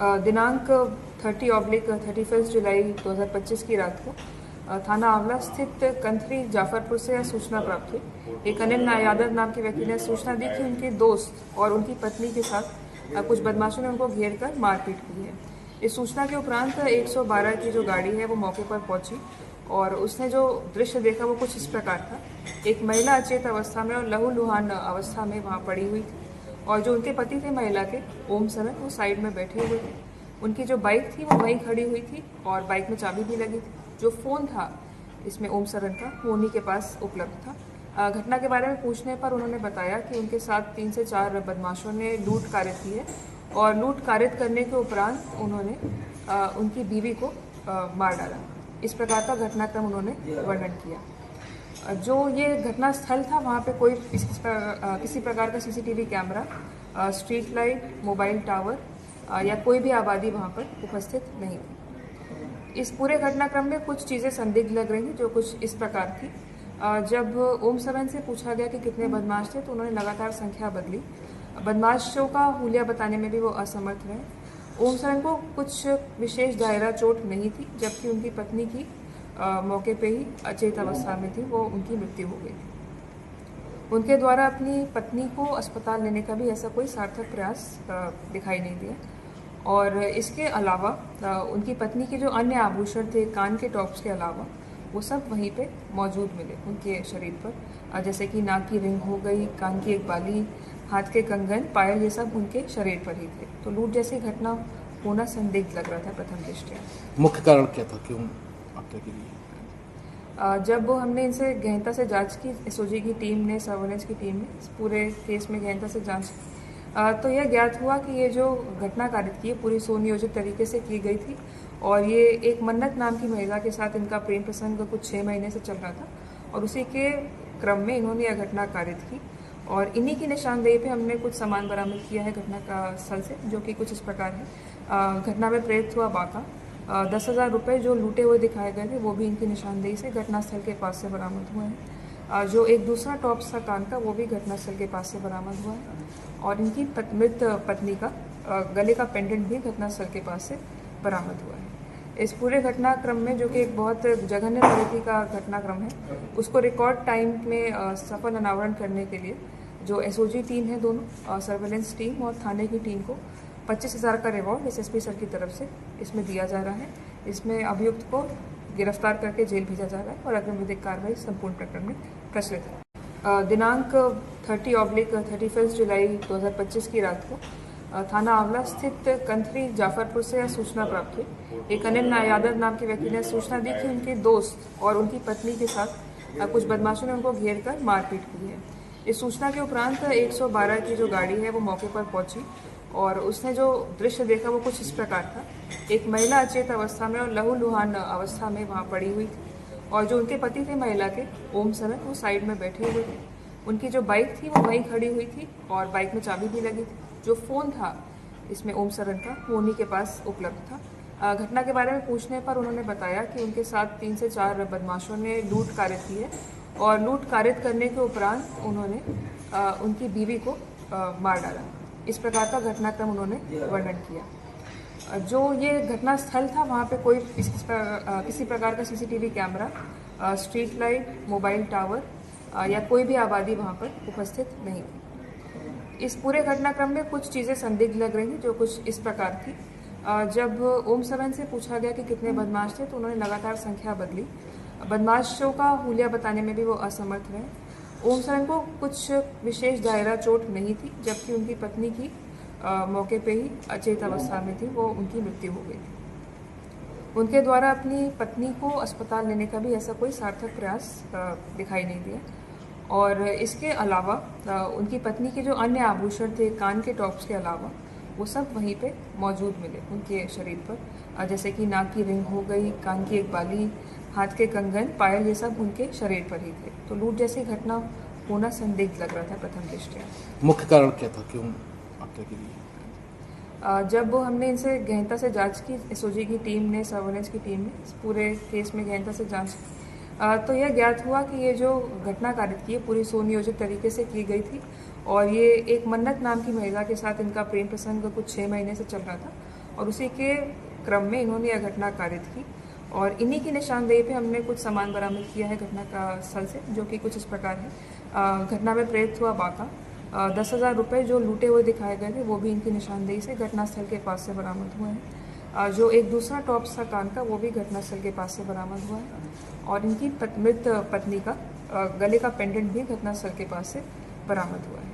दिनांक 30/31 जुलाई 2025 की रात को थाना आंवला स्थित कंथरी जाफरपुर से सूचना प्राप्त हुई। एक अनिल यादव नाम के व्यक्ति ने सूचना दी कि उनके दोस्त और उनकी पत्नी के साथ कुछ बदमाशों ने उनको घेर कर मारपीट की है। इस सूचना के उपरांत 112 की जो गाड़ी है वो मौके पर पहुंची और उसने जो दृश्य देखा वो कुछ इस प्रकार था। एक महिला अचेत अवस्था में और लहूलुहान अवस्था में वहाँ पड़ी हुई थी और जो उनके पति थे महिला के, ओम सरन, वो साइड में बैठे हुए थे। उनकी जो बाइक थी वो वहीं खड़ी हुई थी और बाइक में चाबी भी लगी थी। जो फ़ोन था इसमें ओम सरन का, वो उन्हीं के पास उपलब्ध था। घटना के बारे में पूछने पर उन्होंने बताया कि उनके साथ 3 से 4 बदमाशों ने लूट कारित की है और लूट कारित करने के उपरांत उन्होंने उनकी बीवी को मार डाला। इस प्रकार का घटनाक्रम उन्होंने वर्णन किया। जो ये घटना स्थल था वहाँ पे कोई किसी प्रकार का CCTV camera, street light, mobile tower या कोई भी आबादी वहाँ पर उपस्थित नहीं थी। इस पूरे घटनाक्रम में कुछ चीज़ें संदिग्ध लग रही थी, जो कुछ इस प्रकार थी। जब ओम सरन से पूछा गया कि कितने बदमाश थे तो उन्होंने लगातार संख्या बदली। बदमाशों का हुलिया बताने में भी वो असमर्थ रहे। ओम सरन को कुछ विशेष दायरा चोट नहीं थी, जबकि उनकी पत्नी की मौके पे ही अचेत अवस्था में थी, वो उनकी मृत्यु हो गई थी। उनके द्वारा अपनी पत्नी को अस्पताल लेने का भी ऐसा कोई सार्थक प्रयास दिखाई नहीं दिया। और इसके अलावा उनकी पत्नी के जो अन्य आभूषण थे, कान के टॉप्स के अलावा, वो सब वहीं पे मौजूद मिले उनके शरीर पर, जैसे कि नाक की रिंग हो गई, कान की एक बाली, हाथ के कंगन, पायल, ये सब उनके शरीर पर ही थे। तो लूट जैसी घटना होना संदिग्ध लग रहा था प्रथम दृष्टया। मुख्य कारण क्या था, क्यों हत्या के लिए? जब हमने इनसे गहनता से जांच की, एसओजी की टीम ने, सर्वेलेंस की टीम ने इस पूरे केस में गहनता से जांच की, तो यह ज्ञात हुआ कि ये जो घटना कारित की है पूरी सुनियोजित तरीके से की गई थी और ये एक मन्नत नाम की महिला के साथ इनका प्रेम प्रसंग कुछ 6 महीने से चल रहा था और उसी के क्रम में इन्होंने यह घटना कारित की। और इन्हीं की निशानदेही पे हमने कुछ सामान बरामद किया है घटना का स्थल से, जो कि कुछ इस प्रकार है। घटना में प्रयुक्त हुआ बाका, 10,000 रुपये जो लूटे हुए दिखाए गए थे वो भी इनकी निशानदेही से घटनास्थल के पास से बरामद हुए हैं। जो एक दूसरा टॉप्स था कान का, वो भी घटनास्थल के पास से बरामद हुआ है और इनकी मृत पत्नी का गले का पेंडेंट भी घटनास्थल के पास से बरामद हुआ है। इस पूरे घटनाक्रम में, जो कि एक बहुत जघन्य प्रगति का घटनाक्रम है, उसको रिकॉर्ड टाइम में सफल अनावरण करने के लिए जो एसओजी टीम है, दोनों सर्वेलेंस टीम और थाने की टीम को 25,000 का रिवॉर्ड एसएसपी सर की तरफ से इसमें दिया जा रहा है। इसमें अभियुक्त को गिरफ्तार करके जेल भेजा जा रहा है और अग्रिम विधिक कार्रवाई संपूर्ण प्रकरण में प्रचलित है। दिनांक 30/31 जुलाई 2025 की रात को थाना आंवला स्थित कंथरी जाफरपुर से सूचना प्राप्त हुई। एक अनिल यादव नाम के व्यक्ति ने सूचना दी कि उनके दोस्त और उनकी पत्नी के साथ कुछ बदमाशों ने उनको घेर कर मारपीट की है। इस सूचना के उपरांत 112 की जो गाड़ी है वो मौके पर पहुंची और उसने जो दृश्य देखा वो कुछ इस प्रकार था। एक महिला अचेत अवस्था में और लहूलुहान अवस्था में वहाँ पड़ी हुई थी और जो उनके पति थे महिला के, ओम सरन, वो साइड में बैठे हुए थे। उनकी जो बाइक थी वो वहीं खड़ी हुई थी और बाइक में चाबी भी लगी थी। जो फ़ोन था इसमें ओम सरन का, वो उन्हीं के पास उपलब्ध था। घटना के बारे में पूछने पर उन्होंने बताया कि उनके साथ 3 से 4 बदमाशों ने लूट कारित की है और लूट कारित करने के उपरांत उन्होंने उनकी बीवी को मार डाला। इस प्रकार का घटनाक्रम उन्होंने वर्णन किया। जो ये घटना स्थल था वहाँ पे कोई किसी प्रकार का CCTV camera, street light, mobile tower या कोई भी आबादी वहाँ पर उपस्थित नहीं थी। इस पूरे घटनाक्रम में कुछ चीज़ें संदिग्ध लग रही थी, जो कुछ इस प्रकार थी। जब ओम सरन से पूछा गया कि कितने बदमाश थे तो उन्होंने लगातार संख्या बदली। बदमाशों का हुलिया बताने में भी वो असमर्थ रहे। ओम सरन को कुछ विशेष दायरा चोट नहीं थी, जबकि उनकी पत्नी की मौके पे ही अचेत अवस्था में थी, वो उनकी मृत्यु हो गई थी। उनके द्वारा अपनी पत्नी को अस्पताल लेने का भी ऐसा कोई सार्थक प्रयास दिखाई नहीं दिया। और इसके अलावा उनकी पत्नी के जो अन्य आभूषण थे, कान के टॉप्स के अलावा, वो सब वहीं पे मौजूद मिले उनके शरीर पर, जैसे कि नाक की रिंग हो गई, कान की एक बाली, हाथ के कंगन, पायल, ये सब उनके शरीर पर ही थे। तो लूट जैसी घटना होना संदिग्ध लग रहा था प्रथम दृष्टया। मुख्य कारण क्या था, क्यों हत्या के लिए? जब हमने इनसे गहनता से जांच की, एसओजी की टीम ने, सर्वेलेंस की टीम ने इस पूरे केस में गहनता से जांच की, तो यह ज्ञात हुआ कि ये जो घटना कारित की है पूरी सुनियोजित तरीके से की गई थी और ये एक मन्नत नाम की महिला के साथ इनका प्रेम प्रसंग कुछ 6 महीने से चल रहा था और उसी के क्रम में इन्होंने यह घटना कारित की और इन्हीं की निशानदेही पे हमने कुछ सामान बरामद किया है घटना का स्थल से, जो कि कुछ इस प्रकार है। घटना में प्रेरित हुआ बाका 10,000 रुपये जो लूटे हुए दिखाए गए थे, वो भी इनकी निशानदेही से घटनास्थल के पास से बरामद हुए हैं। जो एक दूसरा टॉप्स था कान का, वो भी घटनास्थल के पास से बरामद हुआ है और इनकी मृत पत्नी का गले का पेंडेंट भी घटनास्थल के पास से बरामद हुआ है।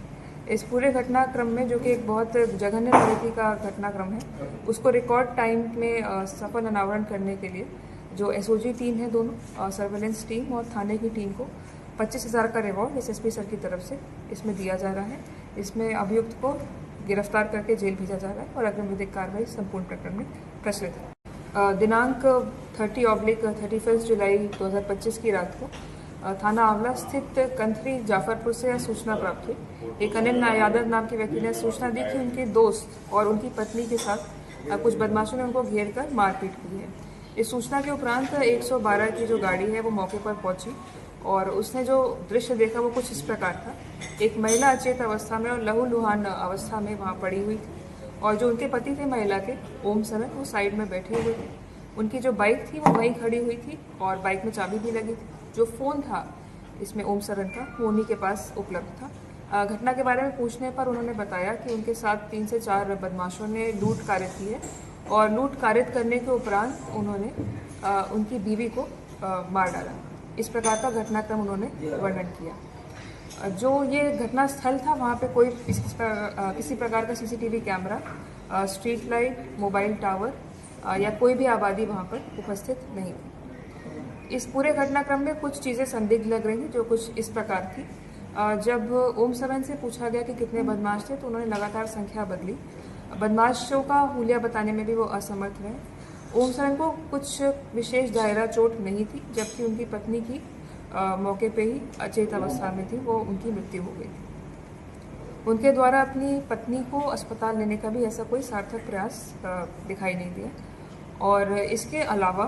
इस पूरे घटनाक्रम में, जो कि एक बहुत जघन्य प्रगति का घटनाक्रम है, उसको रिकॉर्ड टाइम में सफल अनावरण करने के लिए जो एसओजी टीम है, दोनों सर्वेलेंस टीम और थाने की टीम को 25,000 का रिवॉर्ड एसएसपी सर की तरफ से इसमें दिया जा रहा है। इसमें अभियुक्त को गिरफ्तार करके जेल भेजा जा रहा है और अग्रिम विधिक कार्रवाई संपूर्ण प्रकरण में प्रचलित है। दिनांक 30/31 जुलाई 2025 की रात को थाना आंवला स्थित कंथरी जाफरपुर से यह सूचना प्राप्त हुई। एक अनिल यादव नाम के व्यक्ति ने सूचना दी कि उनके दोस्त और उनकी पत्नी के साथ कुछ बदमाशों ने उनको घेर कर मारपीट की है। इस सूचना के उपरांत 112 की जो गाड़ी है वो मौके पर पहुंची और उसने जो दृश्य देखा वो कुछ इस प्रकार था। एक महिला अचेत अवस्था में और लहूलुहान अवस्था में वहाँ पड़ी हुई थी और जो उनके पति थे महिला के, ओम सरन, वो साइड में बैठे हुए थे। उनकी जो बाइक थी वो वहीं खड़ी हुई थी और बाइक में चाबी भी लगी थी। जो फ़ोन था इसमें ओम सरन का, वो उन्हीं के पास उपलब्ध था। घटना के बारे में पूछने पर उन्होंने बताया कि उनके साथ 3 से 4 बदमाशों ने लूट कारित की है और लूट कारित करने के उपरांत उन्होंने उनकी बीवी को मार डाला। इस प्रकार का घटनाक्रम उन्होंने वर्णन किया। जो ये घटना स्थल था, वहाँ पे कोई किसी प्रकार का CCTV camera, street light, mobile tower या कोई भी आबादी वहाँ पर उपस्थित नहीं थी। इस पूरे घटनाक्रम में कुछ चीज़ें संदिग्ध लग रही थी, जो कुछ इस प्रकार थी। जब ओम सरन से पूछा गया कि कितने बदमाश थे, तो उन्होंने लगातार संख्या बदली। बदमाशों का हुलिया बताने में भी वो असमर्थ रहे। ओम सरन को कुछ विशेष दायरा चोट नहीं थी, जबकि उनकी पत्नी की मौके पे ही अचेत अवस्था में थी, वो उनकी मृत्यु हो गई थी। उनके द्वारा अपनी पत्नी को अस्पताल लेने का भी ऐसा कोई सार्थक प्रयास दिखाई नहीं दिया और इसके अलावा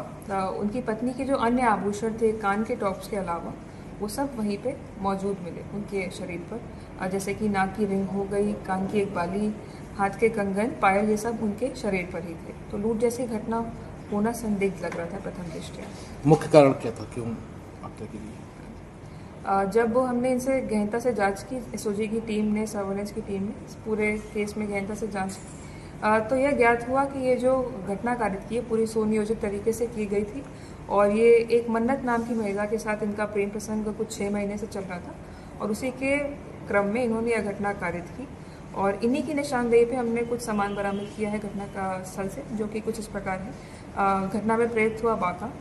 उनकी पत्नी के जो अन्य आभूषण थे, कान के टॉप्स के अलावा, वो सब वहीं पे मौजूद मिले उनके शरीर पर, जैसे कि नाक की रिंग हो गई, कान की एक बाली, हाथ के कंगन, पायल, ये सब उनके शरीर पर ही थे। तो लूट जैसी घटना होना संदिग्ध लग रहा था प्रथम दृष्टया। मुख्य कारण क्या था, क्यों हत्या की गई? जब हमने इनसे गहनता से जांच की, एसओजी की टीम ने, सर्वेलेंस की टीम ने इस पूरे केस में गहनता से जांच की, तो यह ज्ञात हुआ कि ये जो घटना कारित की है पूरी सुनियोजित तरीके से की गई थी और ये एक मन्नत नाम की महिला के साथ इनका प्रेम प्रसंग कुछ 6 महीने से चल रहा था और उसी के क्रम में इन्होंने यह घटना कारित की और इन्हीं की निशानदेही पे हमने कुछ सामान बरामद किया है घटना का स्थल से, जो कि कुछ इस प्रकार है। घटना में प्रेरित हुआ बाका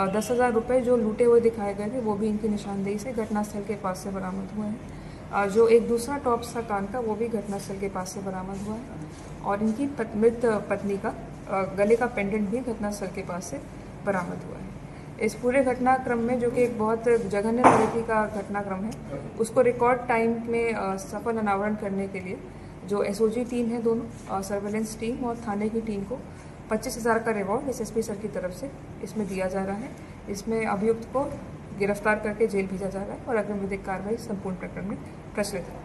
10,000 रुपये जो लूटे हुए दिखाए गए थे, वो भी इनकी निशानदेही से घटनास्थल के पास से बरामद हुए हैं। जो एक दूसरा टॉप्स था कान का, वो भी घटनास्थल के पास से बरामद हुआ है और इनकी मृत पत्नी का गले का पेंडेंट भी घटनास्थल के पास से बरामद हुआ है। इस पूरे घटनाक्रम में, जो कि एक बहुत जघन्य प्रगति का घटनाक्रम है, उसको रिकॉर्ड टाइम में सफल अनावरण करने के लिए जो एसओजी टीम है, दोनों सर्वेलेंस टीम और थाने की टीम को 25,000 का रिवॉर्ड एसएसपी सर की तरफ से इसमें दिया जा रहा है। इसमें अभियुक्त को गिरफ्तार करके जेल भेजा जा रहा है और अग्रिम विधिक कार्रवाई संपूर्ण प्रकरण में प्रचलित है।